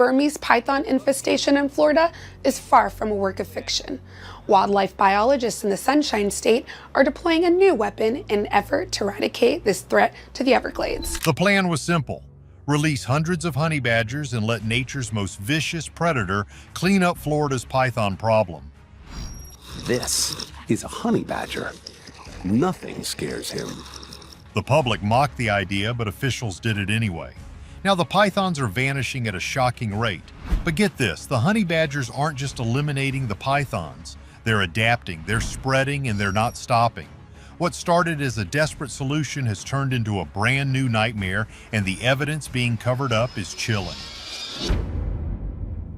Burmese python infestation in Florida is far from a work of fiction. Wildlife biologists in the Sunshine State are deploying a new weapon in an effort to eradicate this threat to the Everglades. The plan was simple. Release hundreds of honey badgers and let nature's most vicious predator clean up Florida's python problem. This is a honey badger. Nothing scares him. The public mocked the idea, but officials did it anyway. Now the pythons are vanishing at a shocking rate. But get this, the honey badgers aren't just eliminating the pythons. They're adapting, they're spreading, and they're not stopping. What started as a desperate solution has turned into a brand new nightmare, and the evidence being covered up is chilling.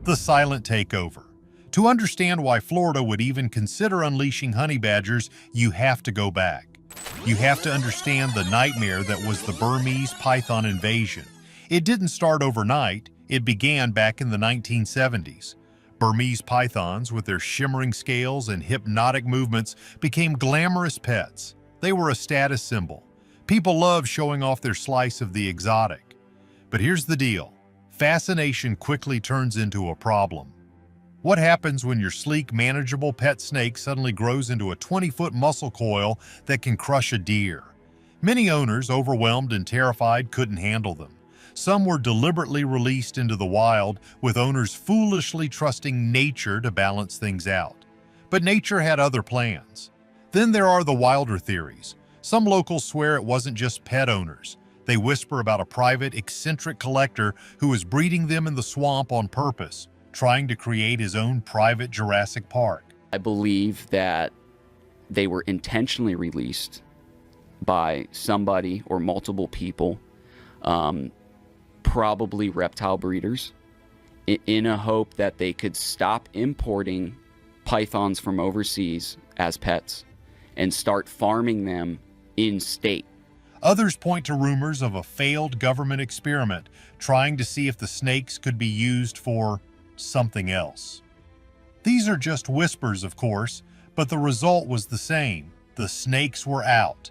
The silent takeover. To understand why Florida would even consider unleashing honey badgers, you have to go back. You have to understand the nightmare that was the Burmese python invasion. It didn't start overnight, it began back in the 1970s. Burmese pythons, with their shimmering scales and hypnotic movements, became glamorous pets. They were a status symbol. People loved showing off their slice of the exotic. But here's the deal. Fascination quickly turns into a problem. What happens when your sleek, manageable pet snake suddenly grows into a 20-foot muscle coil that can crush a deer? Many owners, overwhelmed and terrified, couldn't handle them. Some were deliberately released into the wild, with owners foolishly trusting nature to balance things out. But nature had other plans. Then there are the wilder theories. Some locals swear it wasn't just pet owners. They whisper about a private, eccentric collector who was breeding them in the swamp on purpose, trying to create his own private Jurassic Park. I believe that they were intentionally released by somebody or multiple people, probably reptile breeders, in a hope that they could stop importing pythons from overseas as pets and start farming them in state. Others point to rumors of a failed government experiment trying to see if the snakes could be used for something else. These are just whispers, of course, but the result was the same. The snakes were out.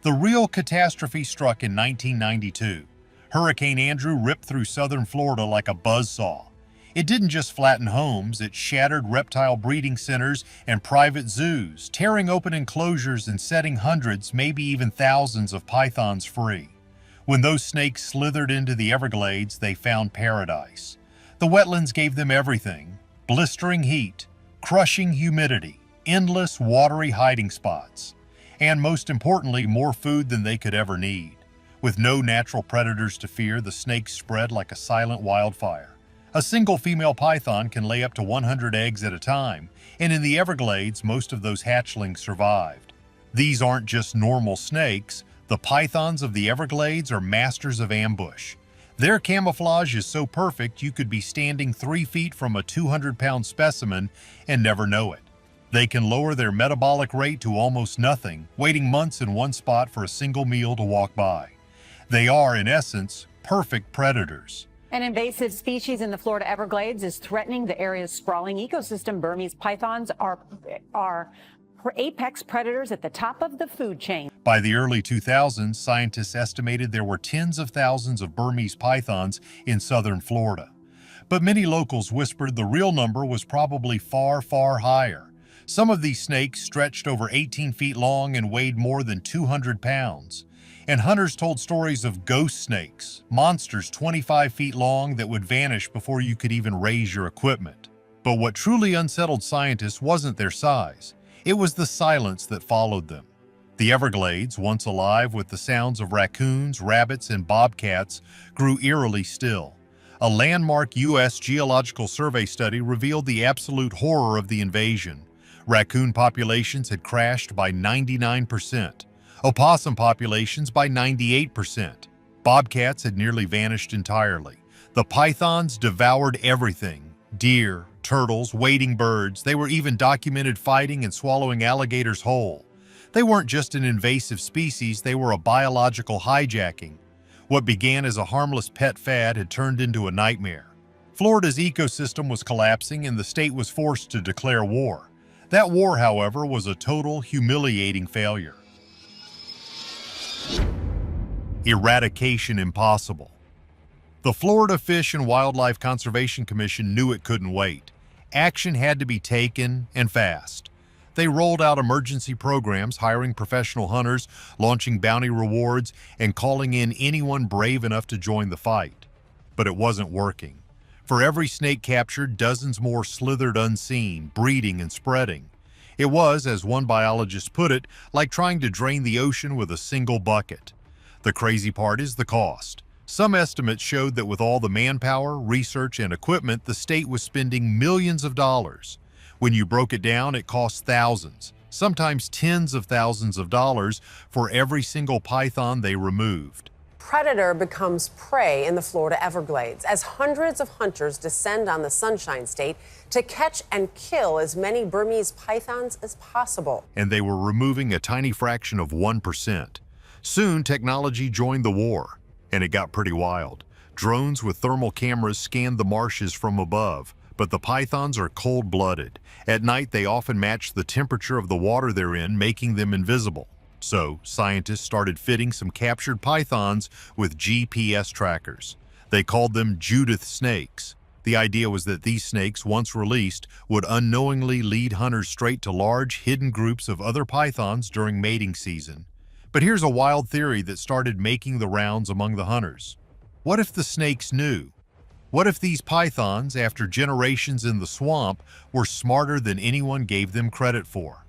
The real catastrophe struck in 1992. Hurricane Andrew ripped through southern Florida like a buzzsaw. It didn't just flatten homes, it shattered reptile breeding centers and private zoos, tearing open enclosures and setting hundreds, maybe even thousands of pythons free. When those snakes slithered into the Everglades, they found paradise. The wetlands gave them everything: blistering heat, crushing humidity, endless watery hiding spots, and most importantly, more food than they could ever need. With no natural predators to fear, the snakes spread like a silent wildfire. A single female python can lay up to 100 eggs at a time, and in the Everglades, most of those hatchlings survived. These aren't just normal snakes. The pythons of the Everglades are masters of ambush. Their camouflage is so perfect you could be standing 3 feet from a 200-pound specimen and never know it. They can lower their metabolic rate to almost nothing, waiting months in one spot for a single meal to walk by. They are, in essence, perfect predators. An invasive species in the Florida Everglades is threatening the area's sprawling ecosystem. Burmese pythons are apex predators at the top of the food chain. By the early 2000s, scientists estimated there were tens of thousands of Burmese pythons in southern Florida. But many locals whispered the real number was probably far, far higher. Some of these snakes stretched over 18 feet long and weighed more than 200 pounds. And hunters told stories of ghost snakes, monsters 25 feet long that would vanish before you could even raise your equipment. But what truly unsettled scientists wasn't their size. It was the silence that followed them. The Everglades, once alive with the sounds of raccoons, rabbits, and bobcats, grew eerily still. A landmark U.S. Geological Survey study revealed the absolute horror of the invasion. Raccoon populations had crashed by 99%. Opossum populations by 98%. Bobcats had nearly vanished entirely. The pythons devoured everything: deer, turtles, wading birds. They were even documented fighting and swallowing alligators whole. They weren't just an invasive species, they were a biological hijacking. What began as a harmless pet fad had turned into a nightmare. Florida's ecosystem was collapsing and the state was forced to declare war. That war, however, was a total, humiliating failure. Eradication impossible. The Florida Fish and Wildlife Conservation Commission knew it couldn't wait. Action had to be taken, and fast. They rolled out emergency programs, hiring professional hunters, launching bounty rewards, and calling in anyone brave enough to join the fight. But it wasn't working. For every snake captured, dozens more slithered unseen, breeding and spreading. It was, as one biologist put it, like trying to drain the ocean with a single bucket. The crazy part is the cost. Some estimates showed that with all the manpower, research, and equipment, the state was spending millions of dollars. When you broke it down, it cost thousands, sometimes tens of thousands of dollars for every single python they removed. Predator becomes prey in the Florida Everglades as hundreds of hunters descend on the Sunshine State to catch and kill as many Burmese pythons as possible. And they were removing a tiny fraction of 1%. Soon, technology joined the war, and it got pretty wild. Drones with thermal cameras scanned the marshes from above, but the pythons are cold-blooded. At night, they often match the temperature of the water they're in, making them invisible. So, scientists started fitting some captured pythons with GPS trackers. They called them Judith snakes. The idea was that these snakes, once released, would unknowingly lead hunters straight to large, hidden groups of other pythons during mating season. But here's a wild theory that started making the rounds among the hunters. What if the snakes knew? What if these pythons, after generations in the swamp, were smarter than anyone gave them credit for?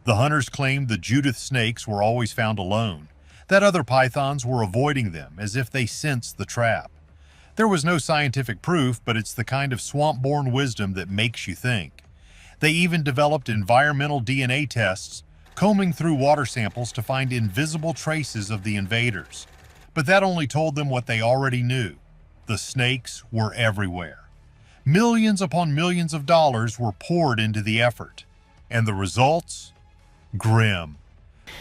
The hunters claimed the Judith snakes were always found alone, that other pythons were avoiding them as if they sensed the trap. There was no scientific proof, but it's the kind of swamp-born wisdom that makes you think. They even developed environmental DNA tests, combing through water samples to find invisible traces of the invaders. But that only told them what they already knew. The snakes were everywhere. Millions upon millions of dollars were poured into the effort. And the results? Grim.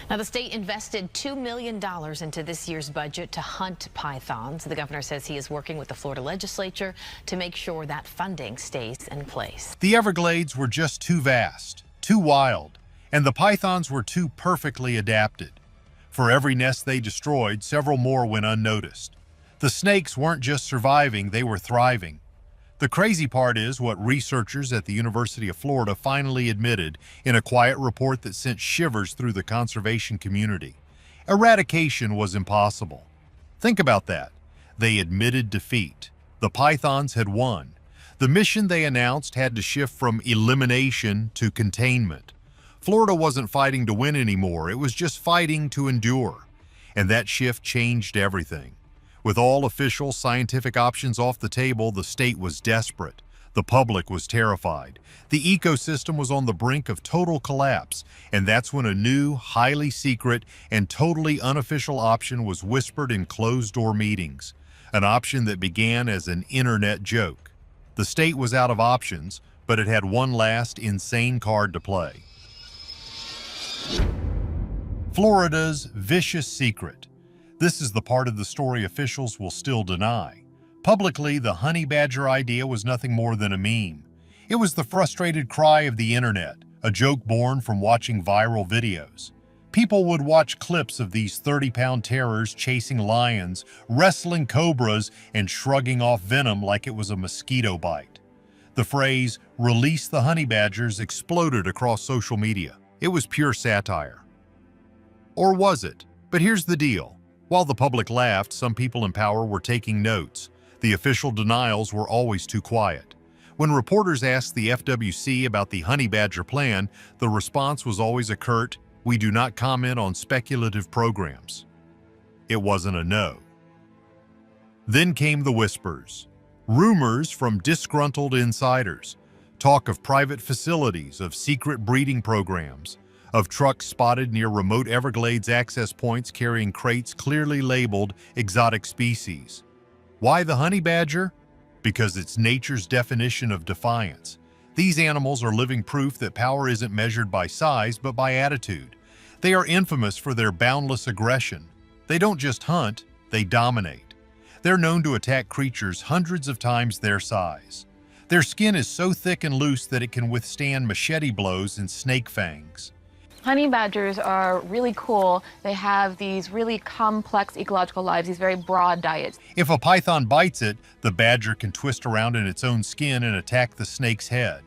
Now, the state invested $2 million into this year's budget to hunt pythons. The governor says he is working with the Florida legislature to make sure that funding stays in place. The Everglades were just too vast, too wild, and the pythons were too perfectly adapted. For every nest they destroyed, several more went unnoticed. The snakes weren't just surviving, they were thriving. The crazy part is what researchers at the University of Florida finally admitted in a quiet report that sent shivers through the conservation community. Eradication was impossible. Think about that. They admitted defeat. The pythons had won. The mission they announced had to shift from elimination to containment. Florida wasn't fighting to win anymore, it was just fighting to endure. And that shift changed everything. With all official scientific options off the table, the state was desperate. The public was terrified. The ecosystem was on the brink of total collapse, and that's when a new, highly secret, and totally unofficial option was whispered in closed-door meetings. An option that began as an internet joke. The state was out of options, but it had one last insane card to play. Florida's vicious secret. This is the part of the story officials will still deny. Publicly, the honey badger idea was nothing more than a meme. It was the frustrated cry of the internet, a joke born from watching viral videos. People would watch clips of these 30-pound terrors chasing lions, wrestling cobras, and shrugging off venom like it was a mosquito bite. The phrase, "release the honey badgers," exploded across social media. It was pure satire. Or was it? But here's the deal. While the public laughed, some people in power were taking notes. The official denials were always too quiet. When reporters asked the FWC about the honey badger plan, the response was always a curt, "We do not comment on speculative programs." It wasn't a no. Then came the whispers. Rumors from disgruntled insiders. Talk of private facilities, of secret breeding programs, of trucks spotted near remote Everglades access points carrying crates clearly labeled exotic species. Why the honey badger? Because it's nature's definition of defiance. These animals are living proof that power isn't measured by size but by attitude. They are infamous for their boundless aggression. They don't just hunt, they dominate. They're known to attack creatures hundreds of times their size. Their skin is so thick and loose that it can withstand machete blows and snake fangs. Honey badgers are really cool. They have these really complex ecological lives, these very broad diets. If a python bites it, the badger can twist around in its own skin and attack the snake's head.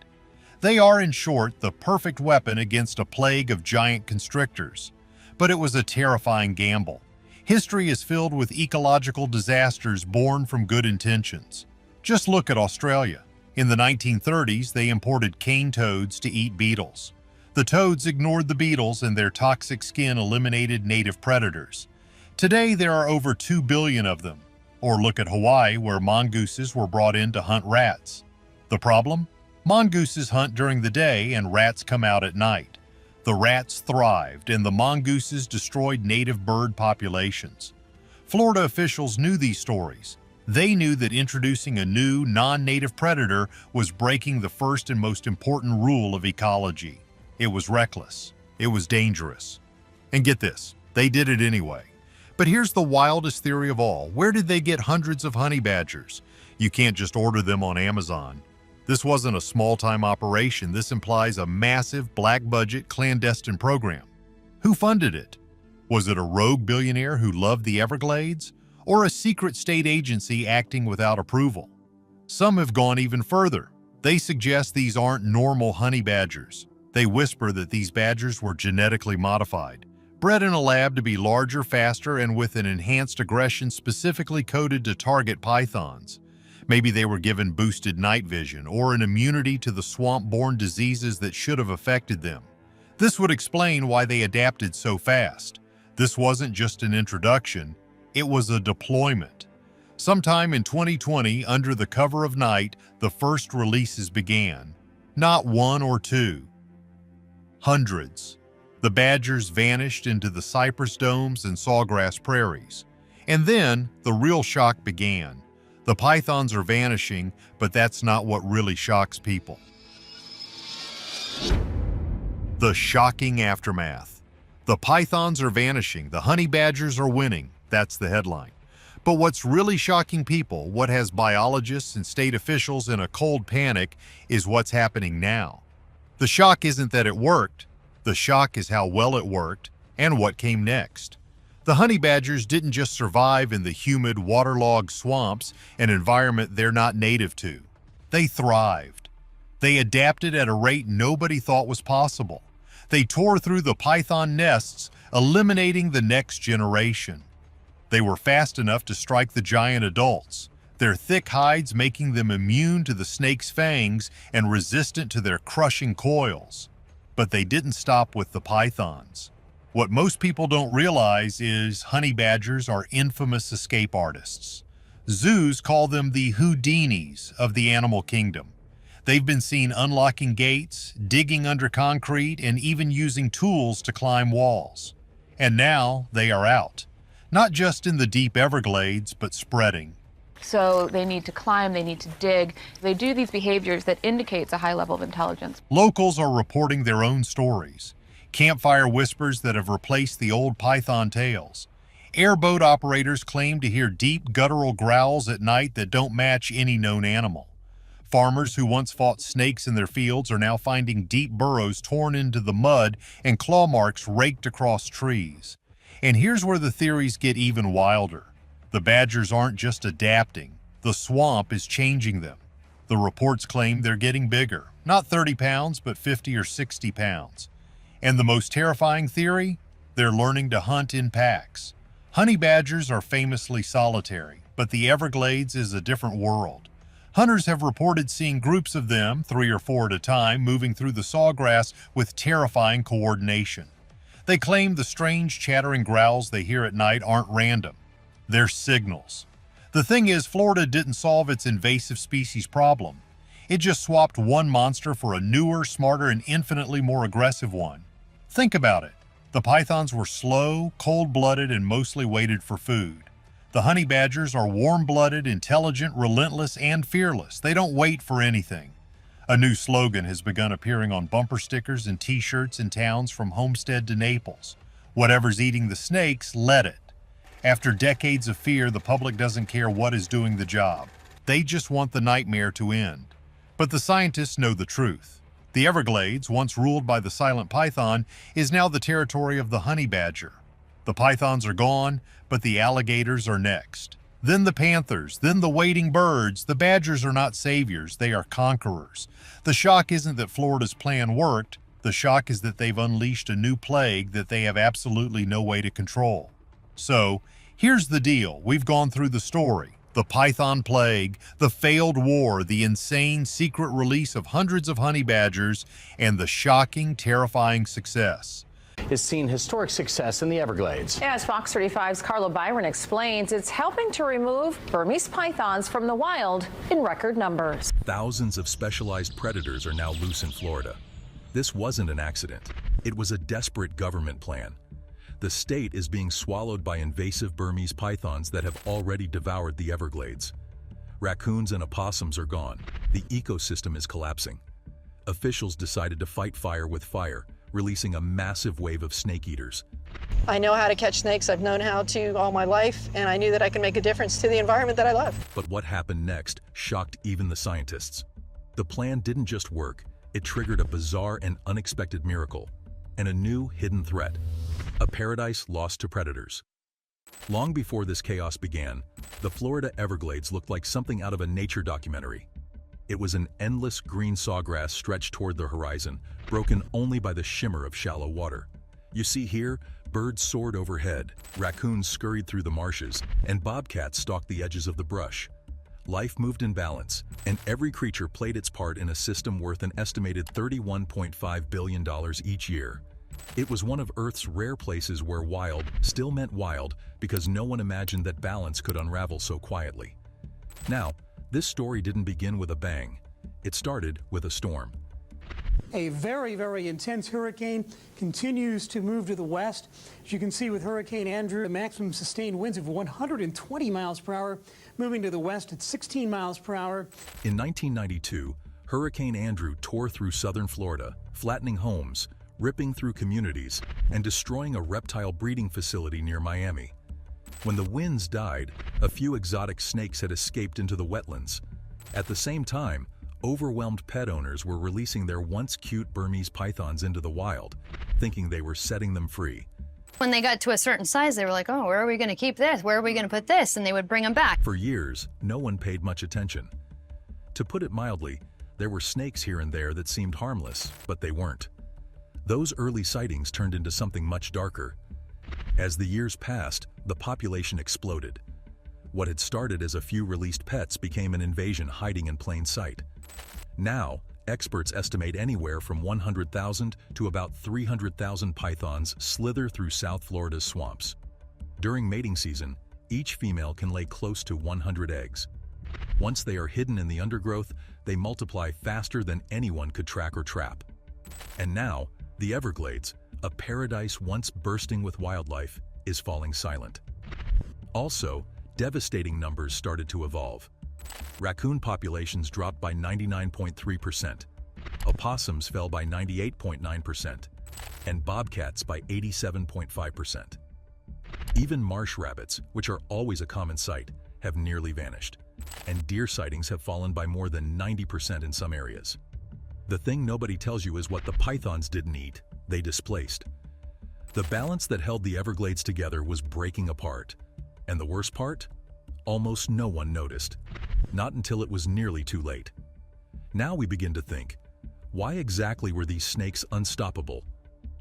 They are, in short, the perfect weapon against a plague of giant constrictors. But it was a terrifying gamble. History is filled with ecological disasters born from good intentions. Just look at Australia. In the 1930s, they imported cane toads to eat beetles. The toads ignored the beetles and their toxic skin eliminated native predators. Today, there are over 2 billion of them. Or look at Hawaii, where mongooses were brought in to hunt rats. The problem? Mongooses hunt during the day and rats come out at night. The rats thrived and the mongooses destroyed native bird populations. Florida officials knew these stories. They knew that introducing a new, non-native predator was breaking the first and most important rule of ecology. It was reckless. It was dangerous. And get this, they did it anyway. But here's the wildest theory of all. Where did they get hundreds of honey badgers? You can't just order them on Amazon. This wasn't a small-time operation. This implies a massive, black-budget, clandestine program. Who funded it? Was it a rogue billionaire who loved the Everglades? Or a secret state agency acting without approval? Some have gone even further. They suggest these aren't normal honey badgers. They whisper that these badgers were genetically modified, bred in a lab to be larger, faster, and with an enhanced aggression specifically coded to target pythons. Maybe they were given boosted night vision or an immunity to the swamp-borne diseases that should have affected them. This would explain why they adapted so fast. This wasn't just an introduction, it was a deployment. Sometime in 2020, under the cover of night, the first releases began. Not one or two. Hundreds. The badgers vanished into the cypress domes and sawgrass prairies. And then, the real shock began. The pythons are vanishing, but that's not what really shocks people. The shocking aftermath. The pythons are vanishing, the honey badgers are winning. That's the headline. But what's really shocking people, what has biologists and state officials in a cold panic, is what's happening now. The shock isn't that it worked. The shock is how well it worked and what came next. The honey badgers didn't just survive in the humid, waterlogged swamps, an environment they're not native to. They thrived. They adapted at a rate nobody thought was possible. They tore through the python nests, eliminating the next generation. They were fast enough to strike the giant adults, their thick hides making them immune to the snake's fangs and resistant to their crushing coils. But they didn't stop with the pythons. What most people don't realize is honey badgers are infamous escape artists. Zoos call them the Houdinis of the animal kingdom. They've been seen unlocking gates, digging under concrete, and even using tools to climb walls. And now they are out. Not just in the deep Everglades, but spreading. So they need to climb, they need to dig. They do these behaviors that indicates a high level of intelligence. Locals are reporting their own stories. Campfire whispers that have replaced the old python tales. Airboat operators claim to hear deep guttural growls at night that don't match any known animal. Farmers who once fought snakes in their fields are now finding deep burrows torn into the mud and claw marks raked across trees. And here's where the theories get even wilder. The badgers aren't just adapting. The swamp is changing them. The reports claim they're getting bigger. Not 30 pounds, but 50 or 60 pounds. And the most terrifying theory? They're learning to hunt in packs. Honey badgers are famously solitary, but the Everglades is a different world. Hunters have reported seeing groups of them, 3 or 4 at a time, moving through the sawgrass with terrifying coordination. They claim the strange chattering growls they hear at night aren't random. They're signals. The thing is, Florida didn't solve its invasive species problem. It just swapped one monster for a newer, smarter, and infinitely more aggressive one. Think about it. The pythons were slow, cold-blooded, and mostly waited for food. The honey badgers are warm-blooded, intelligent, relentless, and fearless. They don't wait for anything. A new slogan has begun appearing on bumper stickers and t-shirts in towns from Homestead to Naples. Whatever's eating the snakes, let it. After decades of fear, the public doesn't care what is doing the job. They just want the nightmare to end. But the scientists know the truth. The Everglades, once ruled by the silent python, is now the territory of the honey badger. The pythons are gone, but the alligators are next. Then the panthers, then the wading birds. The badgers are not saviors, they are conquerors. The shock isn't that Florida's plan worked, the shock is that they've unleashed a new plague that they have absolutely no way to control. So, here's the deal. We've gone through the story. The python plague, the failed war, the insane secret release of hundreds of honey badgers, and the shocking, terrifying success. Is seeing historic success in the Everglades. As Fox 35's Carla Byron explains, it's helping to remove Burmese pythons from the wild in record numbers. Thousands of specialized predators are now loose in Florida. This wasn't an accident. It was a desperate government plan. The state is being swallowed by invasive Burmese pythons that have already devoured the Everglades. Raccoons and opossums are gone. The ecosystem is collapsing. Officials decided to fight fire with fire, releasing a massive wave of snake eaters. I know how to catch snakes. I've known how to all my life, and I knew that I could make a difference to the environment that I love. But what happened next shocked even the scientists. The plan didn't just work, it triggered a bizarre and unexpected miracle, and a new hidden threat, a paradise lost to predators. Long before this chaos began, the Florida Everglades looked like something out of a nature documentary. It was an endless green sawgrass stretched toward the horizon, broken only by the shimmer of shallow water. You see here, birds soared overhead, raccoons scurried through the marshes, and bobcats stalked the edges of the brush. Life moved in balance, and every creature played its part in a system worth an estimated $31.5 billion each year. It was one of Earth's rare places where wild still meant wild because no one imagined that balance could unravel so quietly. Now, this story didn't begin with a bang. It started with a storm. A very, very intense hurricane continues to move to the west. As you can see with Hurricane Andrew, the maximum sustained winds of 120 miles per hour, moving to the west at 16 miles per hour. In 1992, Hurricane Andrew tore through southern Florida, flattening homes, ripping through communities, and destroying a reptile breeding facility near Miami. When the winds died, a few exotic snakes had escaped into the wetlands. At the same time, overwhelmed pet owners were releasing their once cute Burmese pythons into the wild, thinking they were setting them free. When they got to a certain size, they were like, oh, where are we going to keep this? Where are we going to put this? And they would bring them back. For years, no one paid much attention. To put it mildly, there were snakes here and there that seemed harmless, but they weren't. Those early sightings turned into something much darker. As the years passed, the population exploded. What had started as a few released pets became an invasion hiding in plain sight. Now, experts estimate anywhere from 100,000 to about 300,000 pythons slither through South Florida's swamps. During mating season, each female can lay close to 100 eggs. Once they are hidden in the undergrowth, they multiply faster than anyone could track or trap. And now, the Everglades, a paradise once bursting with wildlife, is falling silent. Also, devastating numbers started to evolve. Raccoon populations dropped by 99.3%, opossums fell by 98.9%, and bobcats by 87.5%. Even marsh rabbits, which are always a common sight, have nearly vanished, and deer sightings have fallen by more than 90% in some areas. The thing nobody tells you is what the pythons didn't eat, they displaced. The balance that held the Everglades together was breaking apart. And the worst part? Almost no one noticed. Not until it was nearly too late. Now we begin to think, why exactly were these snakes unstoppable?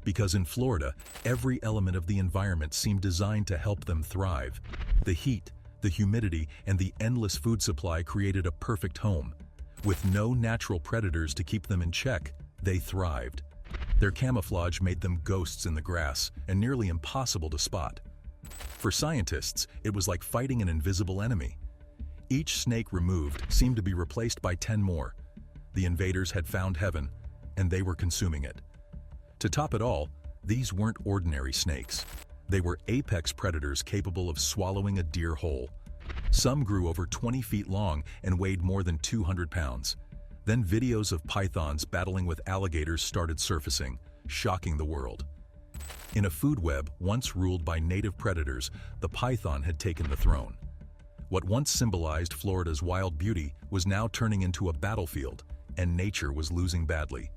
Because in Florida, every element of the environment seemed designed to help them thrive. The heat, the humidity, and the endless food supply created a perfect home. With no natural predators to keep them in check, they thrived. Their camouflage made them ghosts in the grass and nearly impossible to spot. For scientists, it was like fighting an invisible enemy. Each snake removed seemed to be replaced by 10 more. The invaders had found heaven, and they were consuming it. To top it all, these weren't ordinary snakes. They were apex predators capable of swallowing a deer whole. Some grew over 20 feet long and weighed more than 200 pounds. Then videos of pythons battling with alligators started surfacing, shocking the world. In a food web once ruled by native predators, the python had taken the throne. What once symbolized Florida's wild beauty was now turning into a battlefield, and nature was losing badly.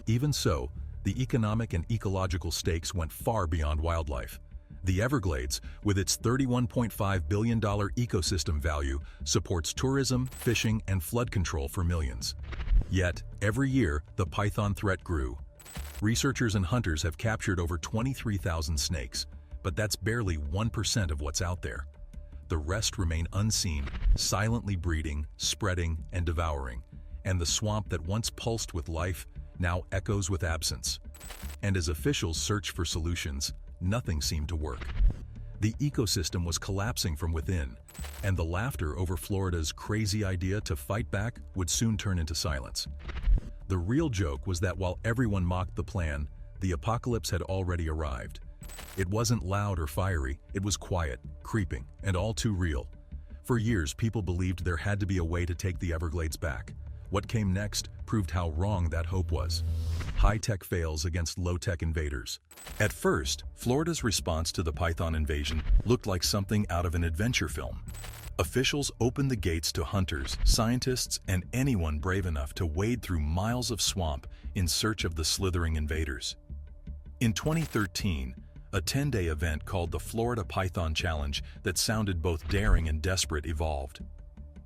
Even so, the economic and ecological stakes went far beyond wildlife. The Everglades, with its $31.5 billion ecosystem value, supports tourism, fishing, and flood control for millions. Yet, every year, the python threat grew. Researchers and hunters have captured over 23,000 snakes, but that's barely 1% of what's out there. The rest remain unseen, silently breeding, spreading, and devouring, and the swamp that once pulsed with life now echoes with absence. And as officials search for solutions, nothing seemed to work. The ecosystem was collapsing from within, and the laughter over Florida's crazy idea to fight back would soon turn into silence. The real joke was that while everyone mocked the plan, the apocalypse had already arrived. It wasn't loud or fiery, it was quiet, creeping, and all too real. For years, people believed there had to be a way to take the Everglades back. What came next proved how wrong that hope was. High-tech fails against low-tech invaders. At first, Florida's response to the python invasion looked like something out of an adventure film. Officials opened the gates to hunters, scientists, and anyone brave enough to wade through miles of swamp in search of the slithering invaders. In 2013, a 10-day event called the Florida Python Challenge that sounded both daring and desperate evolved.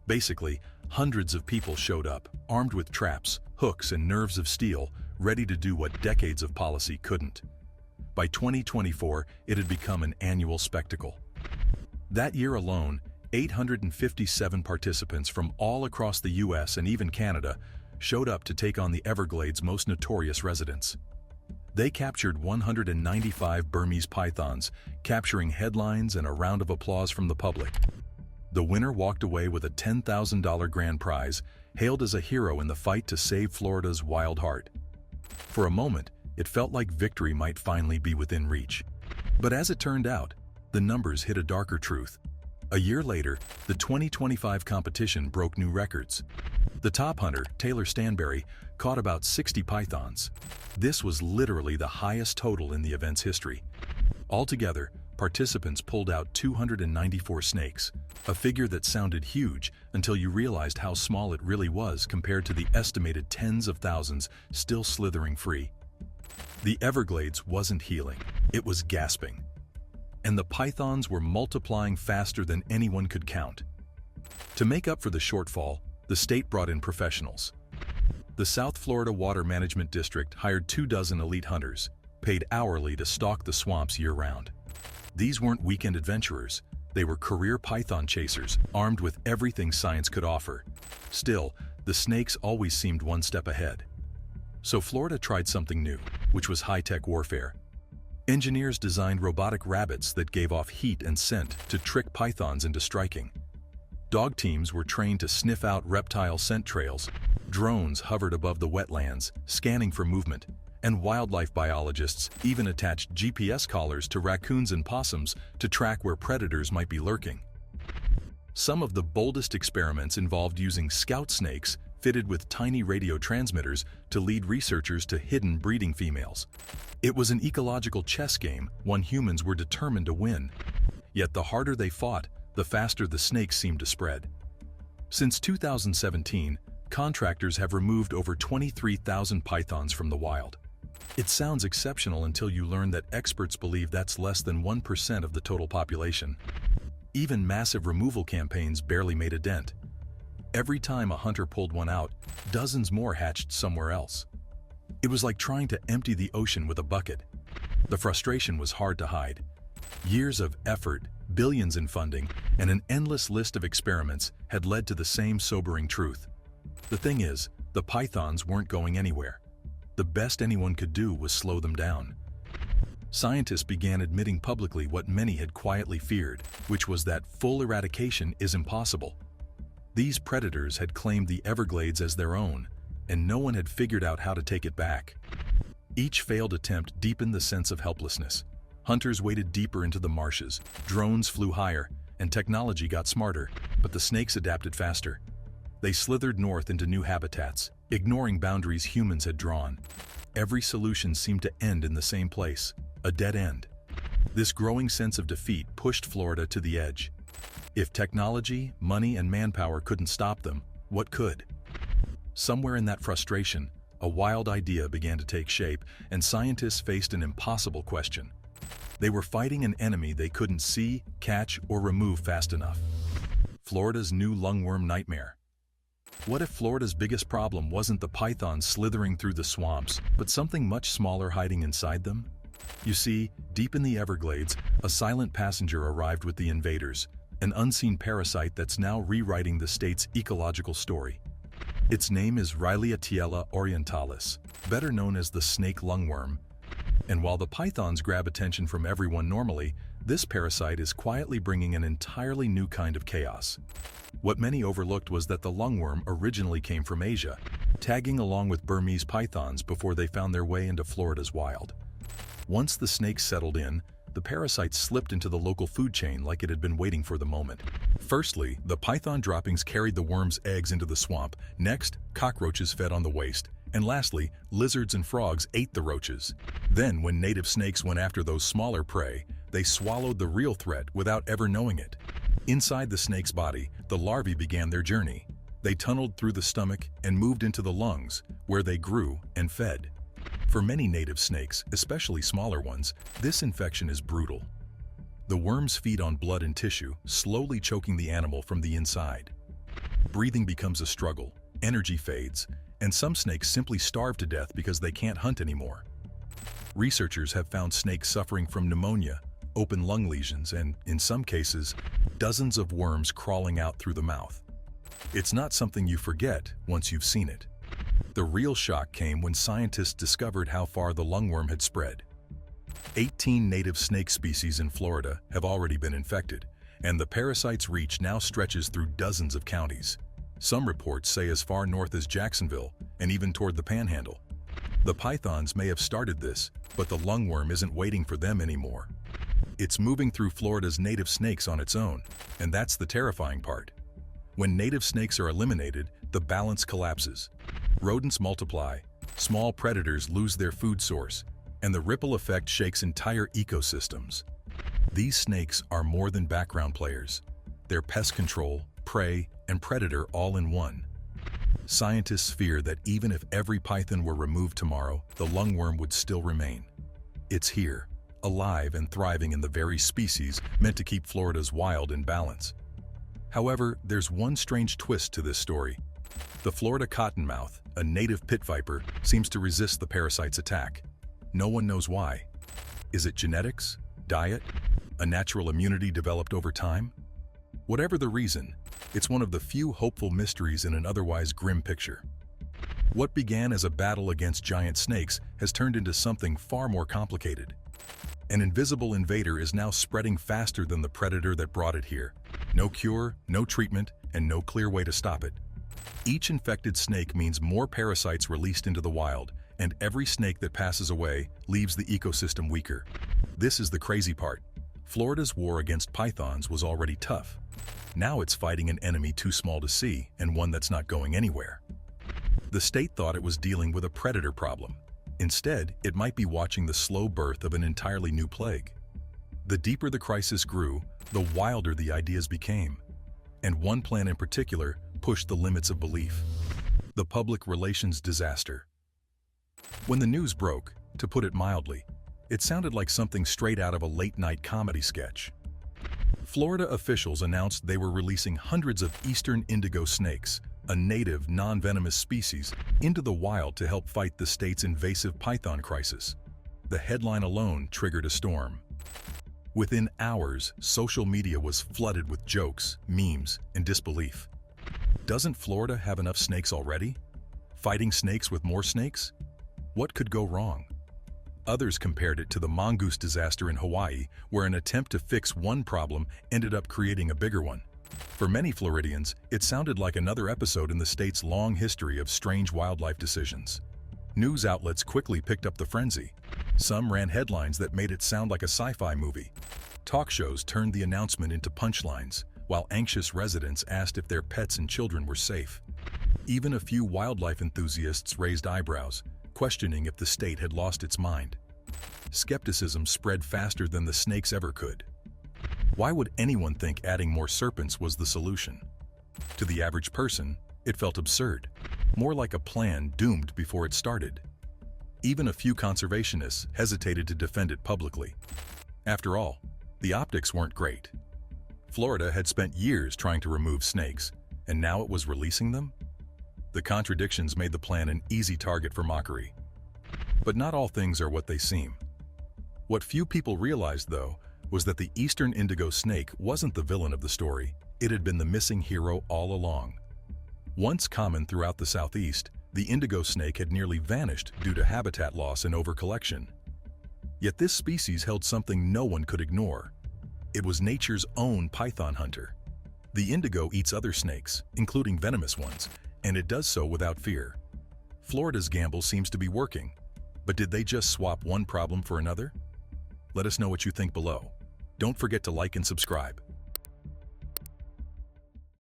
Basically, hundreds of people showed up, armed with traps, hooks, and nerves of steel, ready to do what decades of policy couldn't. By 2024, it had become an annual spectacle. That year alone, 857 participants from all across the US and even Canada showed up to take on the Everglades' most notorious residents. They captured 195 Burmese pythons, capturing headlines and a round of applause from the public. The winner walked away with a $10,000 grand prize, hailed as a hero in the fight to save Florida's wild heart. For a moment, it felt like victory might finally be within reach. But as it turned out, the numbers hid a darker truth. A year later, the 2025 competition broke new records. The top hunter, Taylor Stanberry, caught about 60 pythons. This was literally the highest total in the event's history. Altogether, participants pulled out 294 snakes, a figure that sounded huge until you realized how small it really was compared to the estimated tens of thousands still slithering free. The Everglades wasn't healing, it was gasping. And the pythons were multiplying faster than anyone could count. To make up for the shortfall, the state brought in professionals. The South Florida Water Management District hired 24 elite hunters, paid hourly to stalk the swamps year-round. These weren't weekend adventurers, they were career python chasers, armed with everything science could offer. Still, the snakes always seemed one step ahead. So Florida tried something new, which was high-tech warfare. Engineers designed robotic rabbits that gave off heat and scent to trick pythons into striking. Dog teams were trained to sniff out reptile scent trails. Drones hovered above the wetlands, scanning for movement, and wildlife biologists even attached GPS collars to raccoons and possums to track where predators might be lurking. Some of the boldest experiments involved using scout snakes fitted with tiny radio transmitters to lead researchers to hidden breeding females. It was an ecological chess game, one humans were determined to win. Yet the harder they fought, the faster the snakes seemed to spread. Since 2017, contractors have removed over 23,000 pythons from the wild. It sounds exceptional until you learn that experts believe that's less than 1% of the total population. Even massive removal campaigns barely made a dent. Every time a hunter pulled one out, dozens more hatched somewhere else. It was like trying to empty the ocean with a bucket. The frustration was hard to hide. Years of effort, billions in funding, and an endless list of experiments had led to the same sobering truth. The thing is, the pythons weren't going anywhere. The best anyone could do was slow them down. Scientists began admitting publicly what many had quietly feared, which was that full eradication is impossible. These predators had claimed the Everglades as their own, and no one had figured out how to take it back. Each failed attempt deepened the sense of helplessness. Hunters waded deeper into the marshes, drones flew higher, and technology got smarter, but the snakes adapted faster. They slithered north into new habitats, ignoring boundaries humans had drawn. Every solution seemed to end in the same place, a dead end. This growing sense of defeat pushed Florida to the edge. If technology, money, and manpower couldn't stop them, what could? Somewhere in that frustration, a wild idea began to take shape, and scientists faced an impossible question. They were fighting an enemy they couldn't see, catch, or remove fast enough. Florida's new lungworm nightmare. What if Florida's biggest problem wasn't the pythons slithering through the swamps, but something much smaller hiding inside them? You see, deep in the Everglades, a silent passenger arrived with the invaders, an unseen parasite that's now rewriting the state's ecological story. Its name is Rhyliatiella orientalis, better known as the snake lungworm. And while the pythons grab attention from everyone normally, this parasite is quietly bringing an entirely new kind of chaos. What many overlooked was that the lungworm originally came from Asia, tagging along with Burmese pythons before they found their way into Florida's wild. Once the snakes settled in, the parasite slipped into the local food chain like it had been waiting for the moment. Firstly, the python droppings carried the worm's eggs into the swamp. Next, cockroaches fed on the waste. And lastly, lizards and frogs ate the roaches. Then, when native snakes went after those smaller prey, they swallowed the real threat without ever knowing it. Inside the snake's body, the larvae began their journey. They tunneled through the stomach and moved into the lungs, where they grew and fed. For many native snakes, especially smaller ones, this infection is brutal. The worms feed on blood and tissue, slowly choking the animal from the inside. Breathing becomes a struggle, energy fades, and some snakes simply starve to death because they can't hunt anymore. Researchers have found snakes suffering from pneumonia, open lung lesions, and, in some cases, dozens of worms crawling out through the mouth. It's not something you forget once you've seen it. The real shock came when scientists discovered how far the lungworm had spread. 18 native snake species in Florida have already been infected, and the parasite's reach now stretches through dozens of counties. Some reports say as far north as Jacksonville and even toward the Panhandle. The pythons may have started this, but the lungworm isn't waiting for them anymore. It's moving through Florida's native snakes on its own, and that's the terrifying part. When native snakes are eliminated, the balance collapses. Rodents multiply, small predators lose their food source, and the ripple effect shakes entire ecosystems. These snakes are more than background players. They're pest control, prey, and predator all in one. Scientists fear that even if every python were removed tomorrow, the lungworm would still remain. It's here, alive and thriving in the very species meant to keep Florida's wild in balance. However, there's one strange twist to this story. The Florida cottonmouth, a native pit viper, seems to resist the parasite's attack. No one knows why. Is it genetics? Diet? A natural immunity developed over time? Whatever the reason, it's one of the few hopeful mysteries in an otherwise grim picture. What began as a battle against giant snakes has turned into something far more complicated. An invisible invader is now spreading faster than the predator that brought it here. No cure, no treatment, and no clear way to stop it. Each infected snake means more parasites released into the wild, and every snake that passes away leaves the ecosystem weaker. This is the crazy part. Florida's war against pythons was already tough. Now it's fighting an enemy too small to see and one that's not going anywhere. The state thought it was dealing with a predator problem. Instead, it might be watching the slow birth of an entirely new plague. The deeper the crisis grew, the wilder the ideas became. And one plan in particular pushed the limits of belief: the public relations disaster. When the news broke, to put it mildly, it sounded like something straight out of a late-night comedy sketch. Florida officials announced they were releasing hundreds of eastern indigo snakes, a native non-venomous species, into the wild to help fight the state's invasive python crisis. The headline alone triggered a storm. Within hours, social media was flooded with jokes, memes, and disbelief. Doesn't Florida have enough snakes already? Fighting snakes with more snakes? What could go wrong? Others compared it to the mongoose disaster in Hawaii, where an attempt to fix one problem ended up creating a bigger one. For many Floridians, it sounded like another episode in the state's long history of strange wildlife decisions. News outlets quickly picked up the frenzy. Some ran headlines that made it sound like a sci-fi movie. Talk shows turned the announcement into punchlines, while anxious residents asked if their pets and children were safe. Even a few wildlife enthusiasts raised eyebrows, questioning if the state had lost its mind. Skepticism spread faster than the snakes ever could. Why would anyone think adding more serpents was the solution? To the average person, it felt absurd. more like a plan doomed before it started. Even a few conservationists hesitated to defend it publicly. After all, the optics weren't great. Florida had spent years trying to remove snakes, and now it was releasing them? The contradictions made the plan an easy target for mockery. But not all things are what they seem. What few people realized, though, was that the eastern indigo snake wasn't the villain of the story. It had been the missing hero all along. Once common throughout the southeast, the indigo snake had nearly vanished due to habitat loss and overcollection. Yet this species held something no one could ignore. It was nature's own python hunter. The indigo eats other snakes, including venomous ones, and it does so without fear. Florida's gamble seems to be working, but did they just swap one problem for another? Let us know what you think below. Don't forget to like and subscribe.